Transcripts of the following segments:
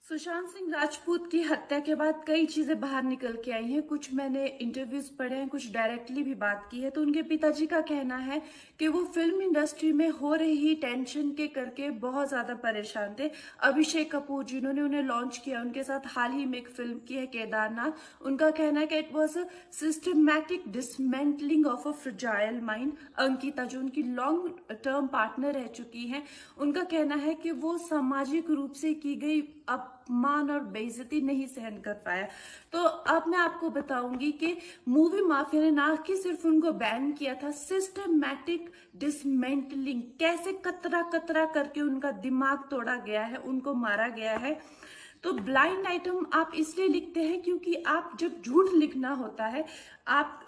सुशांत सिंह राजपूत की हत्या के बाद कई चीजें बाहर निकल के आई हैं। कुछ मैंने इंटरव्यूज पढ़े हैं, कुछ डायरेक्टली भी बात की है। तो उनके पिताजी का कहना है कि वो फिल्म इंडस्ट्री में हो रही टेंशन के करके बहुत ज्यादा परेशान थे। अभिषेक कपूर जिन्होंने उन्हें लॉन्च किया, उनके साथ हाल ही में एक फिल्म की है केदारनाथ। उनका कहना है कि it was a systematic dismantling of a fragile mind. Ankita जो उनकी लॉन्ग टर्म पार्टनर रह चुकी हैं, उनका कहना है कि वो सामाजिक रूप से की गई अपमान और बेइज्जती नहीं सहन कर पाया। तो अब मैं आपको बताऊंगी कि मूवी माफिया ने ना कि सिर्फ उनको बैन किया था, सिस्टमैटिक डिसमेंटलिंग, कैसे कतरा कतरा करके उनका दिमाग तोड़ा गया है, उनको मारा गया है। तो ब्लाइंड आइटम आप इसलिए लिखते हैं क्योंकि आप जब झूठ लिखना होता है, आप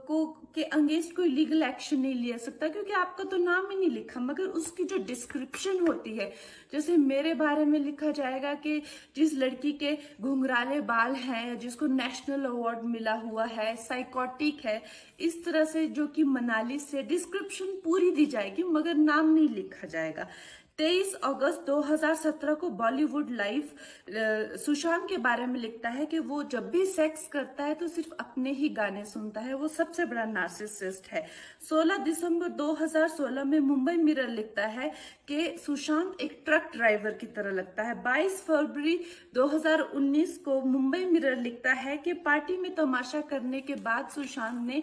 को के अगेंस्ट कोई लीगल एक्शन नहीं लिया सकता क्योंकि आपका तो नाम ही नहीं लिखा, मगर उसकी जो डिस्क्रिप्शन होती है, जैसे मेरे बारे में लिखा जाएगा कि जिस लड़की के घुंघराले बाल हैं, जिसको नेशनल अवार्ड मिला हुआ है, साइकोटिक है, इस तरह से जो कि मनाली से डिस्क्रिप्शन पूरी दी जाएगी मगर नाम नहीं लिखा जाएगा। 23 अगस्त 2017 को बॉलीवुड लाइव सुशांत के बारे में लिखता है कि वो जब भी सेक्स करता है तो सिर्फ अपने ही गाने सुनता है, वो सबसे बड़ा नार्सिसिस्ट है। 16 दिसंबर 2016 में मुंबई मिरर लिखता है कि सुशांत एक ट्रक ड्राइवर की तरह लगता है। 22 फरवरी 2019 को मुंबई मिरर लिखता है कि पार्टी में तमाशा करने के बाद सुशांत ने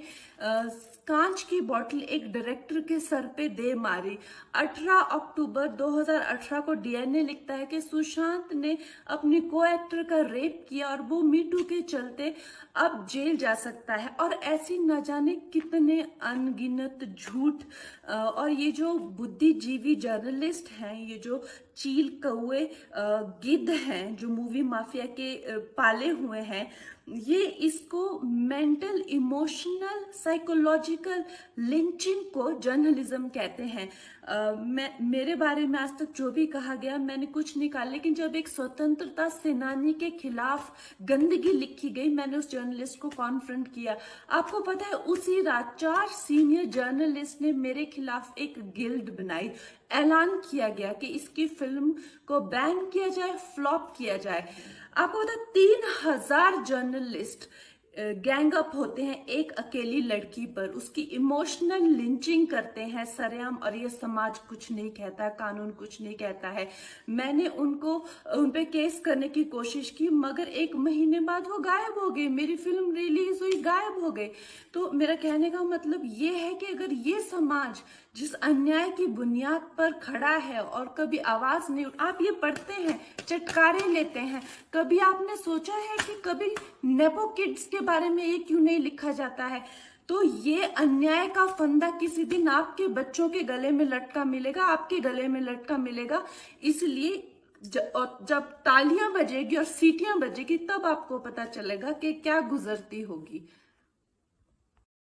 कांच की बोतल एक डायरेक्टर के सर पे दे मारी। 18 अक्टूबर 2018 को डीएनए लिखता है कि सुशांत ने अपनी को एक्टर का रेप किया और वो मीटू के चलते अब जेल जा सकता है। और ऐसी न जाने कितने अनगिनत झूठ। और ये जो बुद्धिजीवी जर्नलिस्ट हैं, ये जो चील कौए गिद्ध हैं जो मूवी माफिया के पाले हुए हैं, ये इसको मेंटल इमोशनल साइकोलॉजिकल लिंचिंग को जर्नलिज्म कहते हैं। मेरे बारे में आज तक जो भी कहा गया मैंने कुछ नहीं कहा, लेकिन जब एक स्वतंत्रता सेनानी के खिलाफ गंदगी लिखी गई, मैंने उस जर्नलिस्ट को कॉन्फ्रंट किया। आपको पता है उसी रात 4 सीनियर जर्नलिस्ट ने मेरे खिलाफ एक गिल्ड बनाई। ऐलान किया गया कि इसकी फिल्म को बैन किया जाए, फ्लॉप किया जाए। आपको पता 3000 जर्नलिस्ट गैंग अप होते हैं एक अकेली लड़की पर, उसकी इमोशनल लिंचिंग करते हैं सरेआम, और ये समाज कुछ नहीं कहता, कानून कुछ नहीं कहता है। मैंने उन पे केस करने की कोशिश की मगर 1 महीने बाद वो गायब हो गए, मेरी फिल्म रिलीज हुई, गायब हो गए। तो मेरा कहने का मतलब ये है कि अगर ये समाज जिस अन्याय की बुनियाद पर खड़ा है और कभी आवाज नहीं, आप ये पढ़ते हैं, चटकारे लेते हैं, कभी आपने सोचा है कि कभी नेपो किड्स के बारे में ये क्यों नहीं लिखा जाता है? तो ये अन्याय का फंदा किसी दिन आपके बच्चों के गले में लटका मिलेगा, आपके गले में लटका मिलेगा। इसलिए जब तालियां बजेगी और सीटियां बजेगी तब आपको पता चलेगा कि क्या गुजरती होगी।